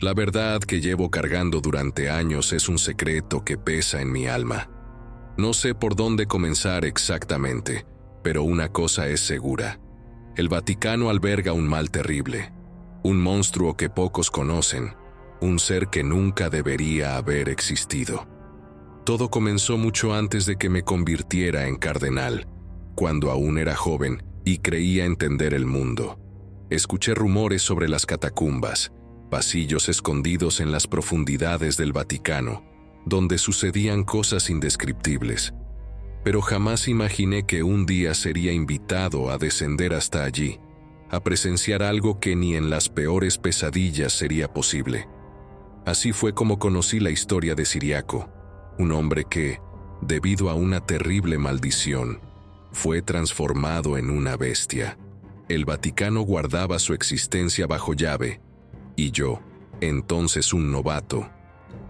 La verdad que llevo cargando durante años es un secreto que pesa en mi alma. No sé por dónde comenzar exactamente, pero una cosa es segura. El Vaticano alberga un mal terrible, un monstruo que pocos conocen, un ser que nunca debería haber existido. Todo comenzó mucho antes de que me convirtiera en cardenal, cuando aún era joven y creía entender el mundo. Escuché rumores sobre las catacumbas, pasillos escondidos en las profundidades del Vaticano, donde sucedían cosas indescriptibles. Pero jamás imaginé que un día sería invitado a descender hasta allí, a presenciar algo que ni en las peores pesadillas sería posible. Así fue como conocí la historia de Ciriaco, un hombre que, debido a una terrible maldición, fue transformado en una bestia. El Vaticano guardaba su existencia bajo llave, y yo, entonces un novato,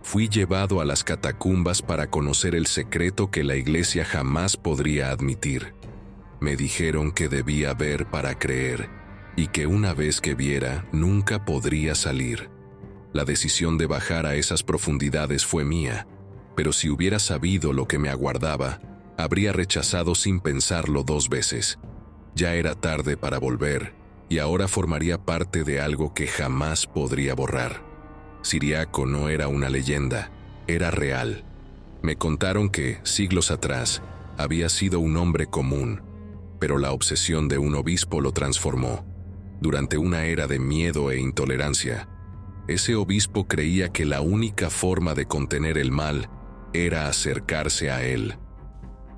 fui llevado a las catacumbas para conocer el secreto que la Iglesia jamás podría admitir. Me dijeron que debía ver para creer, y que una vez que viera, nunca podría salir. La decisión de bajar a esas profundidades fue mía, pero si hubiera sabido lo que me aguardaba, habría rechazado sin pensarlo 2 veces. Ya era tarde para volver, y ahora formaría parte de algo que jamás podría borrar. Ciriaco no era una leyenda, era real. Me contaron que, siglos atrás, había sido un hombre común, pero la obsesión de un obispo lo transformó. Durante una era de miedo e intolerancia, ese obispo creía que la única forma de contener el mal era acercarse a él.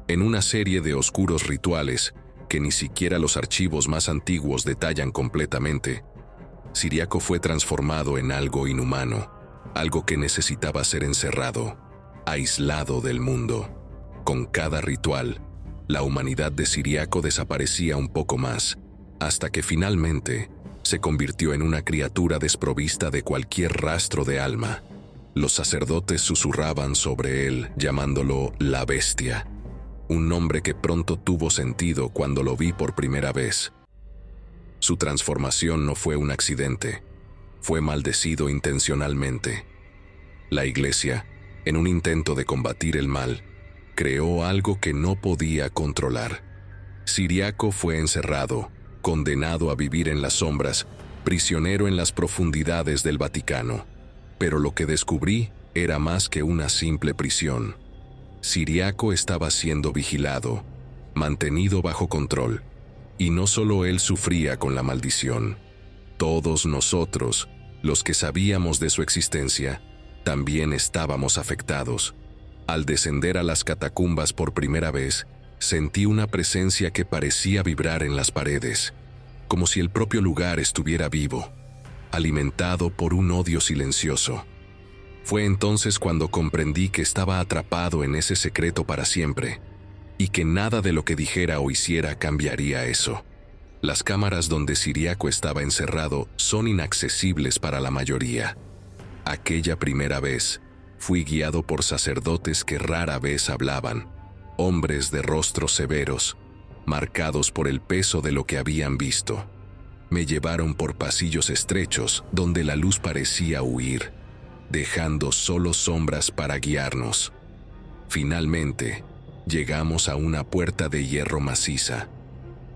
En una serie de oscuros rituales, que ni siquiera los archivos más antiguos detallan completamente, Ciriaco fue transformado en algo inhumano, algo que necesitaba ser encerrado, aislado del mundo. Con cada ritual, la humanidad de Ciriaco desaparecía un poco más, hasta que finalmente se convirtió en una criatura desprovista de cualquier rastro de alma. Los sacerdotes susurraban sobre él, llamándolo la Bestia, un nombre que pronto tuvo sentido cuando lo vi por primera vez. Su transformación no fue un accidente, fue maldecido intencionalmente. La Iglesia, en un intento de combatir el mal, creó algo que no podía controlar. Ciriaco fue encerrado, condenado a vivir en las sombras, prisionero en las profundidades del Vaticano. Pero lo que descubrí era más que una simple prisión. Ciriaco estaba siendo vigilado, mantenido bajo control. Y no solo él sufría con la maldición. Todos nosotros, los que sabíamos de su existencia, también estábamos afectados. Al descender a las catacumbas por primera vez, sentí una presencia que parecía vibrar en las paredes, como si el propio lugar estuviera vivo, alimentado por un odio silencioso. Fue entonces cuando comprendí que estaba atrapado en ese secreto para siempre, y que nada de lo que dijera o hiciera cambiaría eso. Las cámaras donde Ciriaco estaba encerrado son inaccesibles para la mayoría. Aquella primera vez, fui guiado por sacerdotes que rara vez hablaban, hombres de rostros severos, marcados por el peso de lo que habían visto. Me llevaron por pasillos estrechos donde la luz parecía huir, dejando solo sombras para guiarnos. Finalmente, llegamos a una puerta de hierro maciza.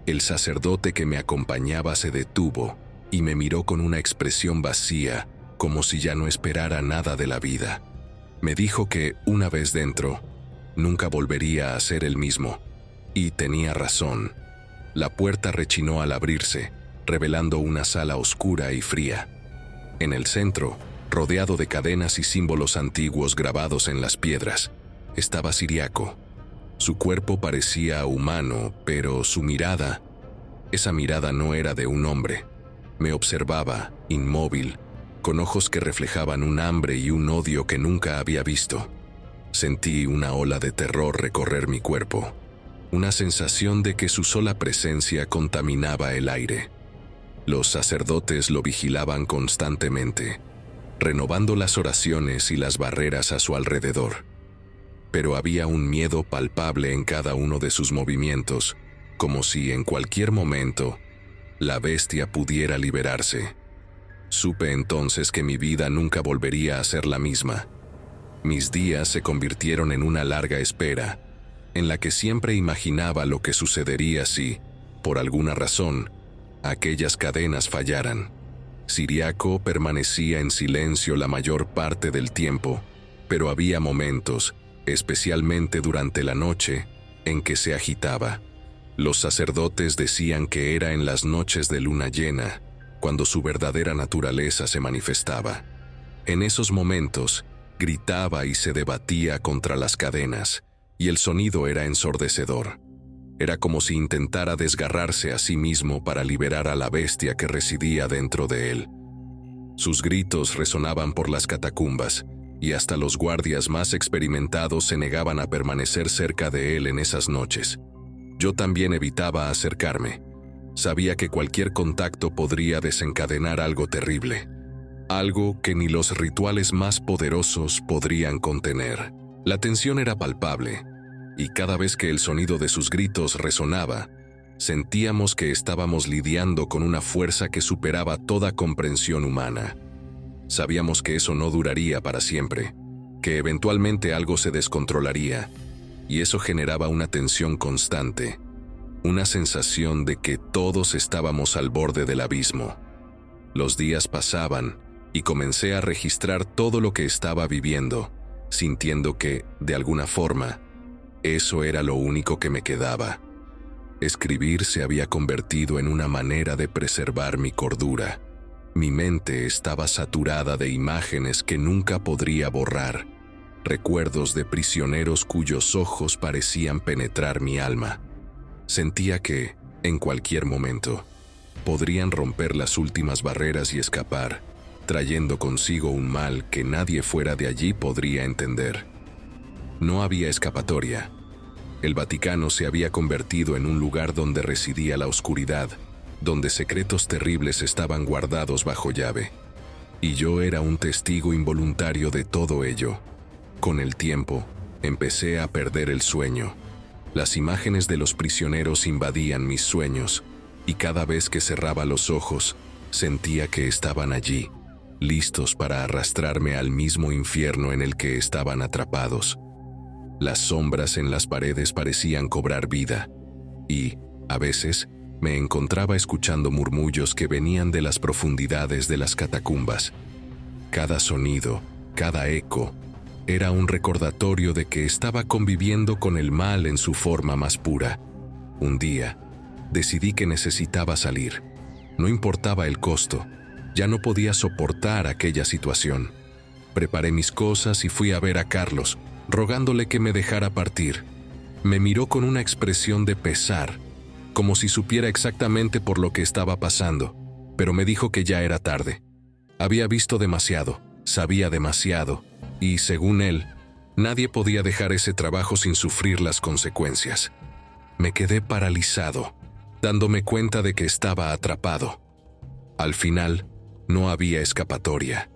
El sacerdote que me acompañaba se detuvo y me miró con una expresión vacía, como si ya no esperara nada de la vida. Me dijo que, una vez dentro, nunca volvería a ser el mismo. Y tenía razón. La puerta rechinó al abrirse, revelando una sala oscura y fría. En el centro, rodeado de cadenas y símbolos antiguos grabados en las piedras, estaba Ciriaco. Su cuerpo parecía humano, pero su mirada, esa mirada no era de un hombre. Me observaba, inmóvil, con ojos que reflejaban un hambre y un odio que nunca había visto. Sentí una ola de terror recorrer mi cuerpo, una sensación de que su sola presencia contaminaba el aire. Los sacerdotes lo vigilaban constantemente, renovando las oraciones y las barreras a su alrededor. Pero había un miedo palpable en cada uno de sus movimientos, como si en cualquier momento la bestia pudiera liberarse. Supe entonces que mi vida nunca volvería a ser la misma. Mis días se convirtieron en una larga espera, en la que siempre imaginaba lo que sucedería si, por alguna razón, aquellas cadenas fallaran. Ciriaco permanecía en silencio la mayor parte del tiempo, pero había momentos, especialmente durante la noche, en que se agitaba. Los sacerdotes decían que era en las noches de luna llena, cuando su verdadera naturaleza se manifestaba. En esos momentos, gritaba y se debatía contra las cadenas, y el sonido era ensordecedor. Era como si intentara desgarrarse a sí mismo para liberar a la bestia que residía dentro de él. Sus gritos resonaban por las catacumbas, y hasta los guardias más experimentados se negaban a permanecer cerca de él en esas noches. Yo también evitaba acercarme. Sabía que cualquier contacto podría desencadenar algo terrible, algo que ni los rituales más poderosos podrían contener. La tensión era palpable, y cada vez que el sonido de sus gritos resonaba, sentíamos que estábamos lidiando con una fuerza que superaba toda comprensión humana. Sabíamos que eso no duraría para siempre, que eventualmente algo se descontrolaría, y eso generaba una tensión constante, una sensación de que todos estábamos al borde del abismo. Los días pasaban, y comencé a registrar todo lo que estaba viviendo, sintiendo que, de alguna forma, eso era lo único que me quedaba. Escribir se había convertido en una manera de preservar mi cordura. Mi mente estaba saturada de imágenes que nunca podría borrar, recuerdos de prisioneros cuyos ojos parecían penetrar mi alma. Sentía que, en cualquier momento, podrían romper las últimas barreras y escapar, trayendo consigo un mal que nadie fuera de allí podría entender. No había escapatoria. El Vaticano se había convertido en un lugar donde residía la oscuridad, donde secretos terribles estaban guardados bajo llave. Y yo era un testigo involuntario de todo ello. Con el tiempo, empecé a perder el sueño. Las imágenes de los prisioneros invadían mis sueños, y cada vez que cerraba los ojos, sentía que estaban allí, listos para arrastrarme al mismo infierno en el que estaban atrapados. Las sombras en las paredes parecían cobrar vida, y, a veces, me encontraba escuchando murmullos que venían de las profundidades de las catacumbas. Cada sonido, cada eco, era un recordatorio de que estaba conviviendo con el mal en su forma más pura. Un día, decidí que necesitaba salir. No importaba el costo, ya no podía soportar aquella situación. Preparé mis cosas y fui a ver a Carlos, rogándole que me dejara partir. Me miró con una expresión de pesar, como si supiera exactamente por lo que estaba pasando, pero me dijo que ya era tarde. Había visto demasiado, sabía demasiado, y, según él, nadie podía dejar ese trabajo sin sufrir las consecuencias. Me quedé paralizado, dándome cuenta de que estaba atrapado. Al final, no había escapatoria.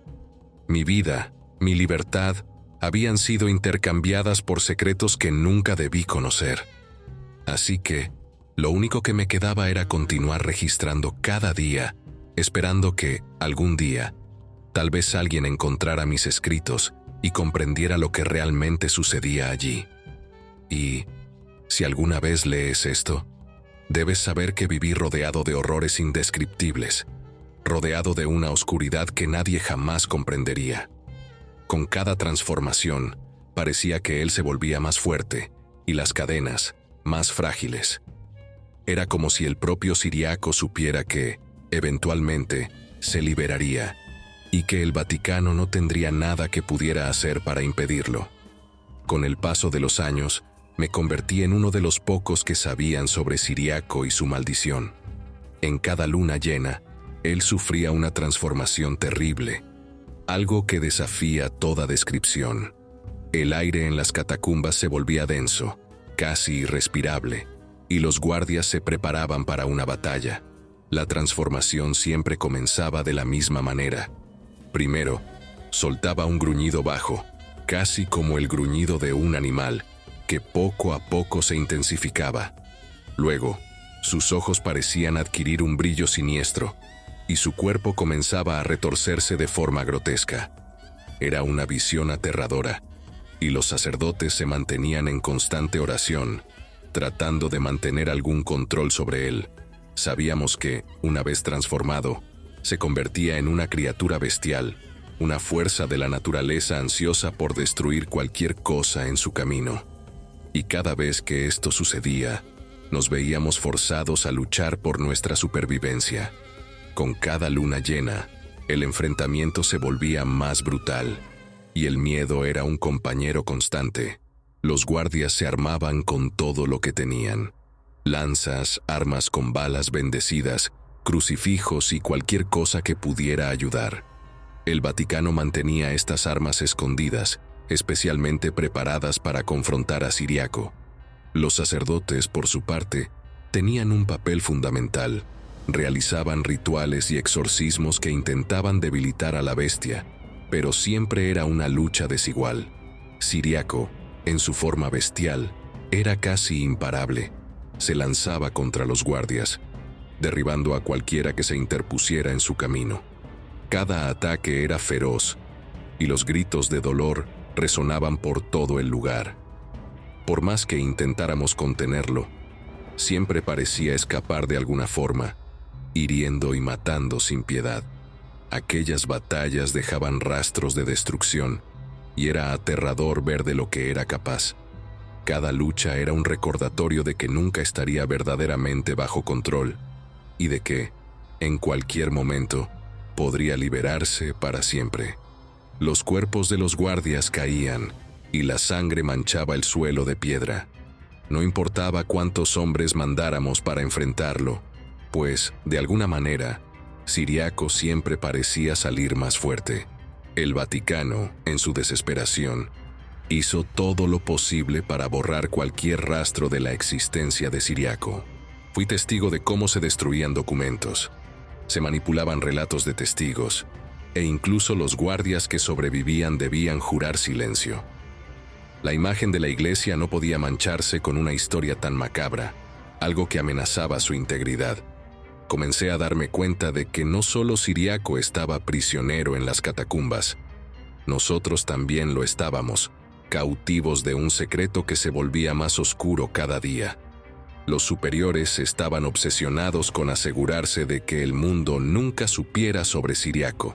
Mi vida, mi libertad, habían sido intercambiadas por secretos que nunca debí conocer. Así que, lo único que me quedaba era continuar registrando cada día, esperando que, algún día, tal vez alguien encontrara mis escritos y comprendiera lo que realmente sucedía allí. Y, si alguna vez lees esto, debes saber que viví rodeado de horrores indescriptibles, rodeado de una oscuridad que nadie jamás comprendería. Con cada transformación, parecía que él se volvía más fuerte y las cadenas más frágiles. Era como si el propio Ciriaco supiera que, eventualmente, se liberaría y que el Vaticano no tendría nada que pudiera hacer para impedirlo. Con el paso de los años, me convertí en uno de los pocos que sabían sobre Ciriaco y su maldición. En cada luna llena, él sufría una transformación terrible, algo que desafía toda descripción. El aire en las catacumbas se volvía denso, casi irrespirable, y los guardias se preparaban para una batalla. La transformación siempre comenzaba de la misma manera. Primero, soltaba un gruñido bajo, casi como el gruñido de un animal, que poco a poco se intensificaba. Luego, sus ojos parecían adquirir un brillo siniestro, y su cuerpo comenzaba a retorcerse de forma grotesca. Era una visión aterradora, y los sacerdotes se mantenían en constante oración, tratando de mantener algún control sobre él. Sabíamos que, una vez transformado, se convertía en una criatura bestial, una fuerza de la naturaleza ansiosa por destruir cualquier cosa en su camino. Y cada vez que esto sucedía, nos veíamos forzados a luchar por nuestra supervivencia. Con cada luna llena, el enfrentamiento se volvía más brutal, y el miedo era un compañero constante. Los guardias se armaban con todo lo que tenían: lanzas, armas con balas bendecidas, crucifijos y cualquier cosa que pudiera ayudar. El Vaticano mantenía estas armas escondidas, especialmente preparadas para confrontar a Ciriaco. Los sacerdotes, por su parte, tenían un papel fundamental. Realizaban rituales y exorcismos que intentaban debilitar a la bestia, pero siempre era una lucha desigual. Ciriaco, en su forma bestial, era casi imparable. Se lanzaba contra los guardias, derribando a cualquiera que se interpusiera en su camino. Cada ataque era feroz, y los gritos de dolor resonaban por todo el lugar. Por más que intentáramos contenerlo, siempre parecía escapar de alguna forma, hiriendo y matando sin piedad. Aquellas batallas dejaban rastros de destrucción, y era aterrador ver de lo que era capaz. Cada lucha era un recordatorio de que nunca estaría verdaderamente bajo control, y de que, en cualquier momento, podría liberarse para siempre. Los cuerpos de los guardias caían, y la sangre manchaba el suelo de piedra. No importaba cuántos hombres mandáramos para enfrentarlo, pues, de alguna manera, Ciriaco siempre parecía salir más fuerte. El Vaticano, en su desesperación, hizo todo lo posible para borrar cualquier rastro de la existencia de Ciriaco. Fui testigo de cómo se destruían documentos, se manipulaban relatos de testigos, e incluso los guardias que sobrevivían debían jurar silencio. La imagen de la iglesia no podía mancharse con una historia tan macabra, algo que amenazaba su integridad. Comencé a darme cuenta de que no solo Ciriaco estaba prisionero en las catacumbas, nosotros también lo estábamos, cautivos de un secreto que se volvía más oscuro cada día. Los superiores estaban obsesionados con asegurarse de que el mundo nunca supiera sobre Ciriaco,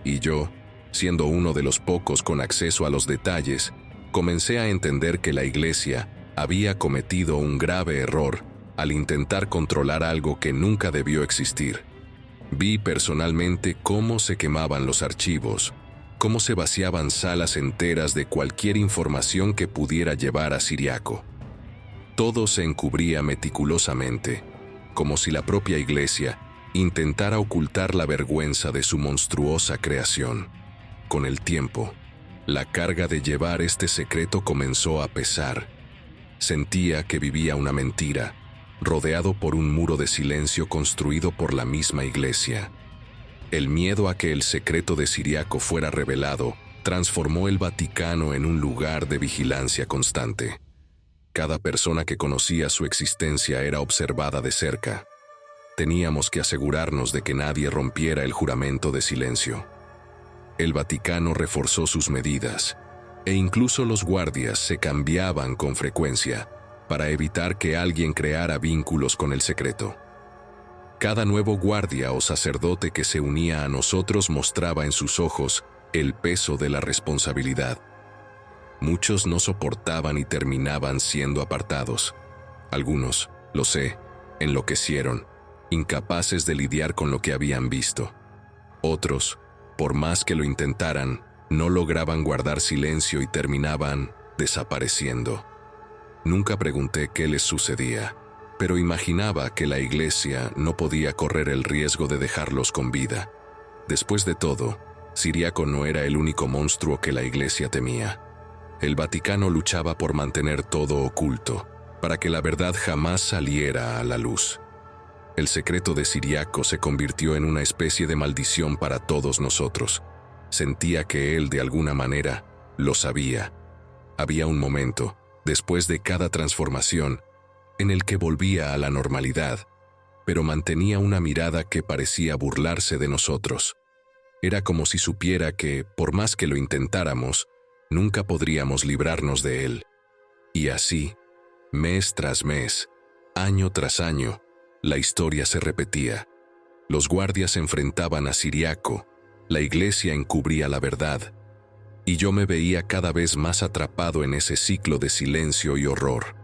y yo, siendo uno de los pocos con acceso a los detalles, comencé a entender que la iglesia había cometido un grave error al intentar controlar algo que nunca debió existir. Vi personalmente cómo se quemaban los archivos, cómo se vaciaban salas enteras de cualquier información que pudiera llevar a Ciriaco. Todo se encubría meticulosamente, como si la propia iglesia intentara ocultar la vergüenza de su monstruosa creación. Con el tiempo, la carga de llevar este secreto comenzó a pesar. Sentía que vivía una mentira, rodeado por un muro de silencio construido por la misma iglesia. El miedo a que el secreto de Ciriaco fuera revelado transformó el Vaticano en un lugar de vigilancia constante. Cada persona que conocía su existencia era observada de cerca. Teníamos que asegurarnos de que nadie rompiera el juramento de silencio. El Vaticano reforzó sus medidas, e incluso los guardias se cambiaban con frecuencia para evitar que alguien creara vínculos con el secreto. Cada nuevo guardia o sacerdote que se unía a nosotros mostraba en sus ojos el peso de la responsabilidad. Muchos no soportaban y terminaban siendo apartados. Algunos, lo sé, enloquecieron, incapaces de lidiar con lo que habían visto. Otros, por más que lo intentaran, no lograban guardar silencio y terminaban desapareciendo. Nunca pregunté qué les sucedía, pero imaginaba que la iglesia no podía correr el riesgo de dejarlos con vida. Después de todo, Ciriaco no era el único monstruo que la iglesia temía. El Vaticano luchaba por mantener todo oculto, para que la verdad jamás saliera a la luz. El secreto de Ciriaco se convirtió en una especie de maldición para todos nosotros. Sentía que él, de alguna manera, lo sabía. Había un momento, después de cada transformación, en el que volvía a la normalidad, pero mantenía una mirada que parecía burlarse de nosotros. Era como si supiera que, por más que lo intentáramos, nunca podríamos librarnos de él. Y así, mes tras mes, año tras año, la historia se repetía. Los guardias se enfrentaban a Ciriaco, la iglesia encubría la verdad, y yo me veía cada vez más atrapado en ese ciclo de silencio y horror.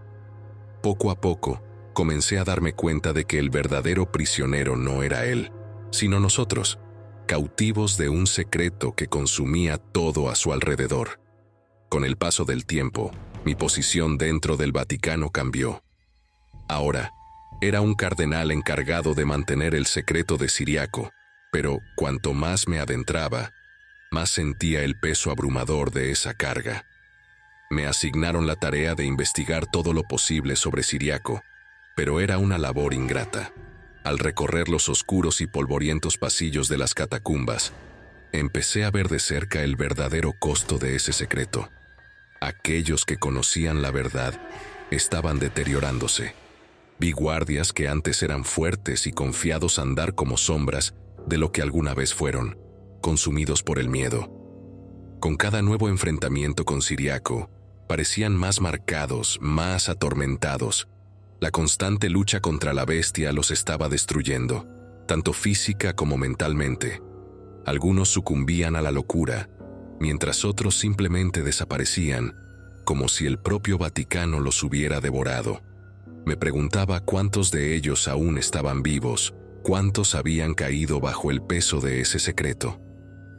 Poco a poco, comencé a darme cuenta de que el verdadero prisionero no era él, sino nosotros, cautivos de un secreto que consumía todo a su alrededor. Con el paso del tiempo, mi posición dentro del Vaticano cambió. Ahora, era un cardenal encargado de mantener el secreto de Ciriaco, pero cuanto más me adentraba, más sentía el peso abrumador de esa carga. Me asignaron la tarea de investigar todo lo posible sobre Ciriaco, pero era una labor ingrata. Al recorrer los oscuros y polvorientos pasillos de las catacumbas, empecé a ver de cerca el verdadero costo de ese secreto. Aquellos que conocían la verdad estaban deteriorándose. Vi guardias que antes eran fuertes y confiados andar como sombras de lo que alguna vez fueron, consumidos por el miedo. Con cada nuevo enfrentamiento con Ciriaco, parecían más marcados, más atormentados. La constante lucha contra la bestia los estaba destruyendo, tanto física como mentalmente. Algunos sucumbían a la locura, mientras otros simplemente desaparecían, como si el propio Vaticano los hubiera devorado. Me preguntaba cuántos de ellos aún estaban vivos, cuántos habían caído bajo el peso de ese secreto.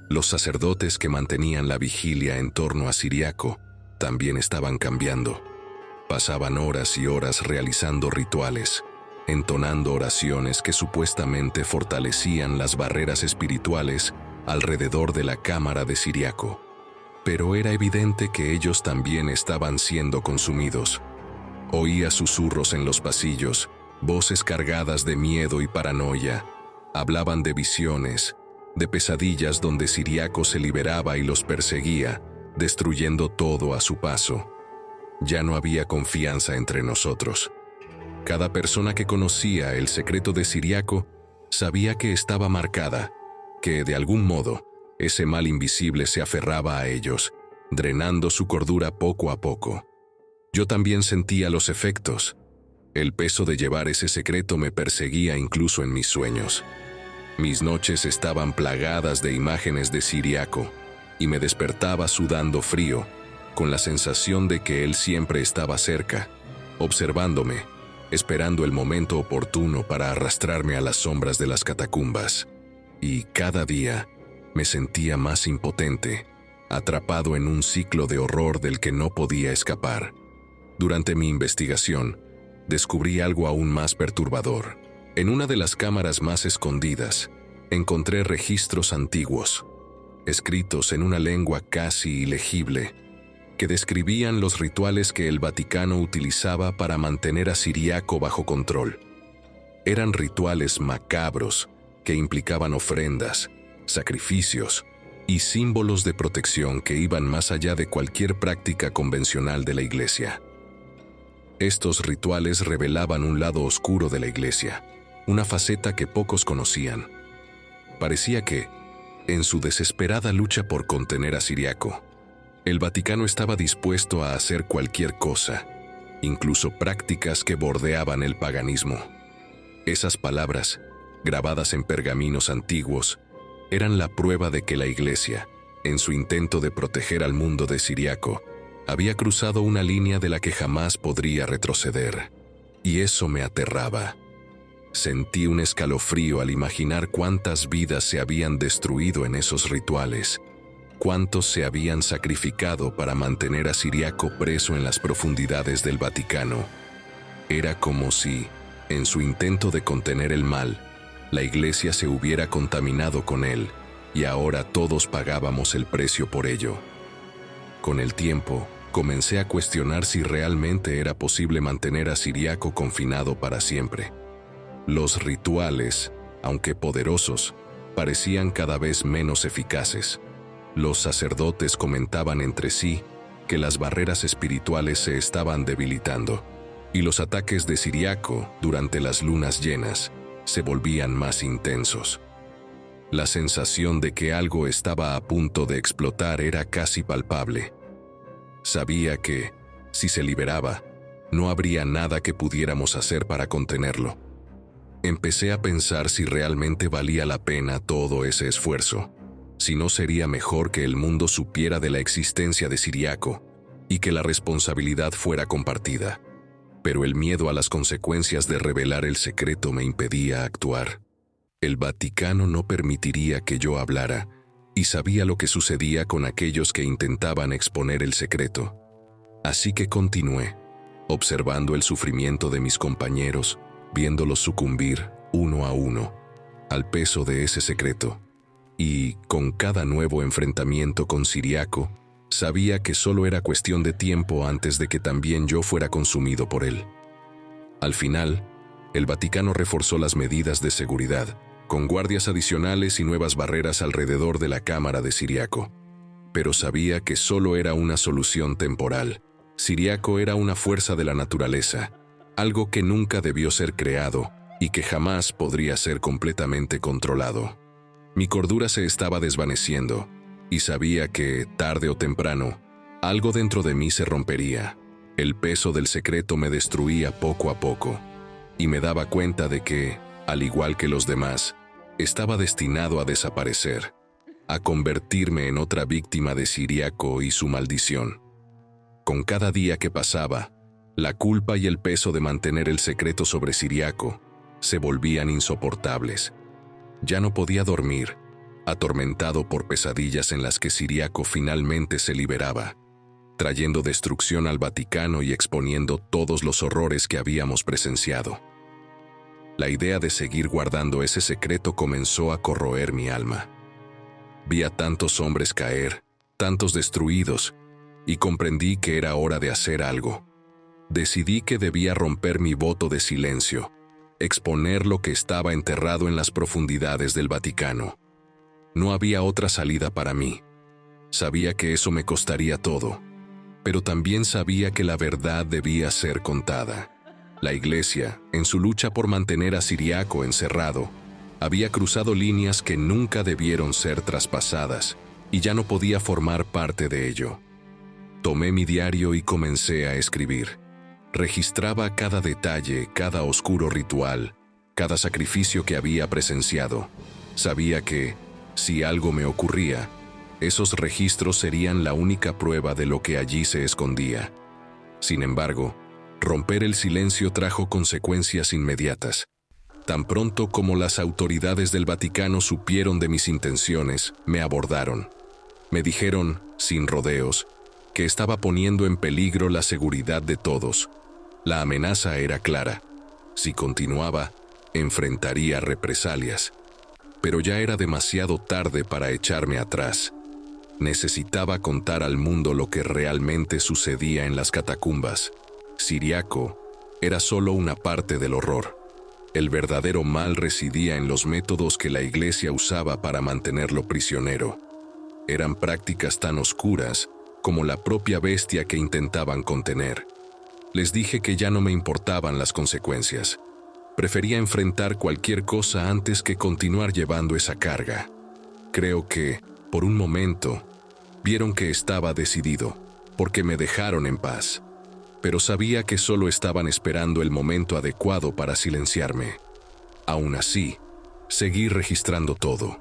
Los sacerdotes que mantenían la vigilia en torno a Ciriaco también estaban cambiando. Pasaban horas y horas realizando rituales, entonando oraciones que supuestamente fortalecían las barreras espirituales alrededor de la cámara de Ciriaco. Pero era evidente que ellos también estaban siendo consumidos. Oía susurros en los pasillos, voces cargadas de miedo y paranoia. Hablaban de visiones, de pesadillas donde Ciriaco se liberaba y los perseguía, destruyendo todo a su paso. Ya no había confianza entre nosotros. Cada persona que conocía el secreto de Ciriaco sabía que estaba marcada, que de algún modo ese mal invisible se aferraba a ellos, drenando su cordura poco a poco. Yo también sentía los efectos. El peso de llevar ese secreto me perseguía incluso en mis sueños. Mis noches estaban plagadas de imágenes de Ciriaco y me despertaba sudando frío, con la sensación de que él siempre estaba cerca, observándome, esperando el momento oportuno para arrastrarme a las sombras de las catacumbas. Y cada día me sentía más impotente, atrapado en un ciclo de horror del que no podía escapar. Durante mi investigación, descubrí algo aún más perturbador. En una de las cámaras más escondidas, encontré registros antiguos, escritos en una lengua casi ilegible, que describían los rituales que el Vaticano utilizaba para mantener a Ciriaco bajo control. Eran rituales macabros que implicaban ofrendas, sacrificios y símbolos de protección que iban más allá de cualquier práctica convencional de la Iglesia. Estos rituales revelaban un lado oscuro de la Iglesia, una faceta que pocos conocían. Parecía que, en su desesperada lucha por contener a Ciriaco, el Vaticano estaba dispuesto a hacer cualquier cosa, incluso prácticas que bordeaban el paganismo. Esas palabras, grabadas en pergaminos antiguos, eran la prueba de que la Iglesia, en su intento de proteger al mundo de Ciriaco, había cruzado una línea de la que jamás podría retroceder. Y eso me aterraba. Sentí un escalofrío al imaginar cuántas vidas se habían destruido en esos rituales, cuántos se habían sacrificado para mantener a Ciriaco preso en las profundidades del Vaticano. Era como si, en su intento de contener el mal, la Iglesia se hubiera contaminado con él, y ahora todos pagábamos el precio por ello. Con el tiempo, comencé a cuestionar si realmente era posible mantener a Ciriaco confinado para siempre. Los rituales, aunque poderosos, parecían cada vez menos eficaces. Los sacerdotes comentaban entre sí que las barreras espirituales se estaban debilitando, y los ataques de Ciriaco durante las lunas llenas se volvían más intensos. La sensación de que algo estaba a punto de explotar era casi palpable. Sabía que, si se liberaba, no habría nada que pudiéramos hacer para contenerlo. Empecé a pensar si realmente valía la pena todo ese esfuerzo, si no sería mejor que el mundo supiera de la existencia de Ciriaco y que la responsabilidad fuera compartida. Pero el miedo a las consecuencias de revelar el secreto me impedía actuar. El Vaticano no permitiría que yo hablara, y sabía lo que sucedía con aquellos que intentaban exponer el secreto. Así que continué, observando el sufrimiento de mis compañeros, viéndolos sucumbir, uno a uno, al peso de ese secreto. Y, con cada nuevo enfrentamiento con Ciriaco, sabía que solo era cuestión de tiempo antes de que también yo fuera consumido por él. Al final, el Vaticano reforzó las medidas de seguridad, con guardias adicionales y nuevas barreras alrededor de la cámara de Ciriaco. Pero sabía que solo era una solución temporal. Ciriaco era una fuerza de la naturaleza, algo que nunca debió ser creado y que jamás podría ser completamente controlado. Mi cordura se estaba desvaneciendo, y sabía que, tarde o temprano, algo dentro de mí se rompería. El peso del secreto me destruía poco a poco, y me daba cuenta de que, al igual que los demás, estaba destinado a desaparecer, a convertirme en otra víctima de Ciriaco y su maldición. Con cada día que pasaba, la culpa y el peso de mantener el secreto sobre Ciriaco se volvían insoportables. Ya no podía dormir, atormentado por pesadillas en las que Ciriaco finalmente se liberaba, trayendo destrucción al Vaticano y exponiendo todos los horrores que habíamos presenciado. La idea de seguir guardando ese secreto comenzó a corroer mi alma. Vi a tantos hombres caer, tantos destruidos, y comprendí que era hora de hacer algo. Decidí que debía romper mi voto de silencio, exponer lo que estaba enterrado en las profundidades del Vaticano. No había otra salida para mí. Sabía que eso me costaría todo, pero también sabía que la verdad debía ser contada. La Iglesia, en su lucha por mantener a Ciriaco encerrado, había cruzado líneas que nunca debieron ser traspasadas, y ya no podía formar parte de ello. Tomé mi diario y comencé a escribir. Registraba cada detalle, cada oscuro ritual, cada sacrificio que había presenciado. Sabía que, si algo me ocurría, esos registros serían la única prueba de lo que allí se escondía. Sin embargo, romper el silencio trajo consecuencias inmediatas. Tan pronto como las autoridades del Vaticano supieron de mis intenciones, me abordaron. Me dijeron, sin rodeos, que estaba poniendo en peligro la seguridad de todos. La amenaza era clara. Si continuaba, enfrentaría represalias. Pero ya era demasiado tarde para echarme atrás. Necesitaba contar al mundo lo que realmente sucedía en las catacumbas. Ciriaco era solo una parte del horror. El verdadero mal residía en los métodos que la Iglesia usaba para mantenerlo prisionero. Eran prácticas tan oscuras como la propia bestia que intentaban contener. Les dije que ya no me importaban las consecuencias. Prefería enfrentar cualquier cosa antes que continuar llevando esa carga. Creo que, por un momento, vieron que estaba decidido, porque me dejaron en paz. Pero sabía que solo estaban esperando el momento adecuado para silenciarme. Aún así, seguí registrando todo,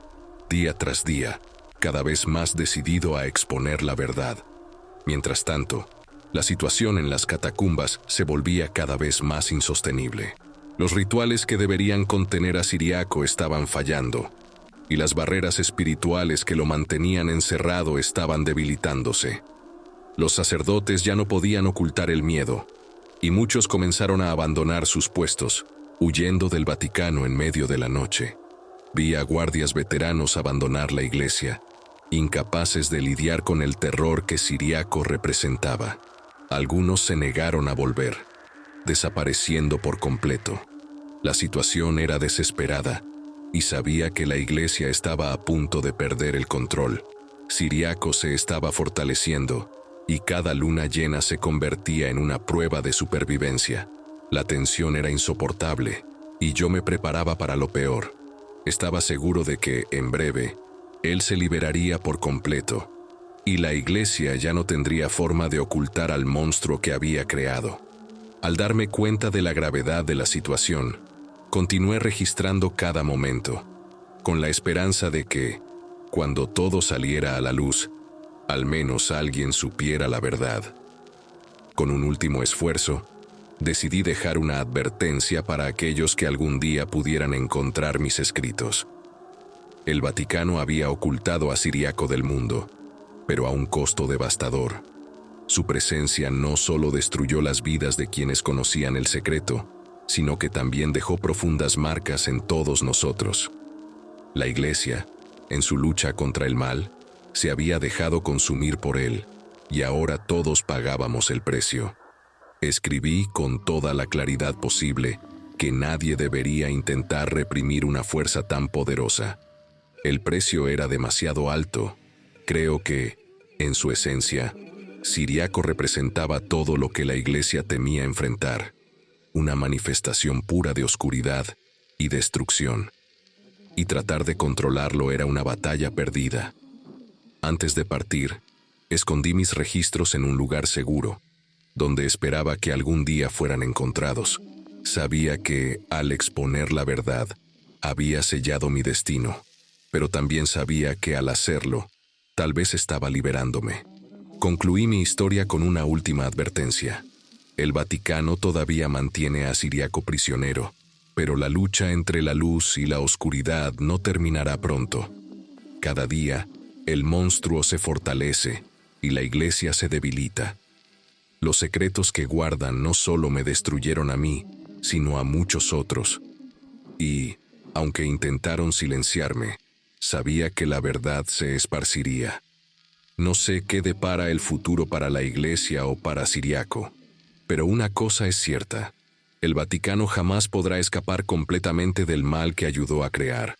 día tras día, cada vez más decidido a exponer la verdad. Mientras tanto, la situación en las catacumbas se volvía cada vez más insostenible. Los rituales que deberían contener a Ciriaco estaban fallando, y las barreras espirituales que lo mantenían encerrado estaban debilitándose. Los sacerdotes ya no podían ocultar el miedo, y muchos comenzaron a abandonar sus puestos, huyendo del Vaticano en medio de la noche. Vi a guardias veteranos abandonar la iglesia, incapaces de lidiar con el terror que Ciriaco representaba. Algunos se negaron a volver, desapareciendo por completo. La situación era desesperada, y sabía que la iglesia estaba a punto de perder el control. Ciriaco se estaba fortaleciendo, y cada luna llena se convertía en una prueba de supervivencia. La tensión era insoportable, Y yo me preparaba para lo peor. Estaba seguro de que, en breve, él se liberaría por completo, y la iglesia ya no tendría forma de ocultar al monstruo que había creado. Al darme cuenta de la gravedad de la situación, continué registrando cada momento, con la esperanza de que, cuando todo saliera a la luz, al menos alguien supiera la verdad. Con un último esfuerzo, decidí dejar una advertencia para aquellos que algún día pudieran encontrar mis escritos. El Vaticano había ocultado a Siriaco del mundo, pero a un costo devastador. Su presencia no solo destruyó las vidas de quienes conocían el secreto, sino que también dejó profundas marcas en todos nosotros. La Iglesia, en su lucha contra el mal, se había dejado consumir por él, y ahora todos pagábamos el precio. Escribí con toda la claridad posible que nadie debería intentar reprimir una fuerza tan poderosa. El precio era demasiado alto. Creo que, en su esencia, Siriaco representaba todo lo que la Iglesia temía enfrentar, una manifestación pura de oscuridad y destrucción. Y tratar de controlarlo era una batalla perdida. Antes de partir, escondí mis registros en un lugar seguro, donde esperaba que algún día fueran encontrados. Sabía que, al exponer la verdad, había sellado mi destino, pero también sabía que al hacerlo, tal vez estaba liberándome. Concluí mi historia con una última advertencia. El Vaticano todavía mantiene a Siriaco prisionero, pero la lucha entre la luz y la oscuridad no terminará pronto. Cada día, el monstruo se fortalece y la Iglesia se debilita. Los secretos que guardan no solo me destruyeron a mí, sino a muchos otros. Y, aunque intentaron silenciarme, sabía que la verdad se esparciría. No sé qué depara el futuro para la Iglesia o para Siriaco, pero una cosa es cierta: el Vaticano jamás podrá escapar completamente del mal que ayudó a crear.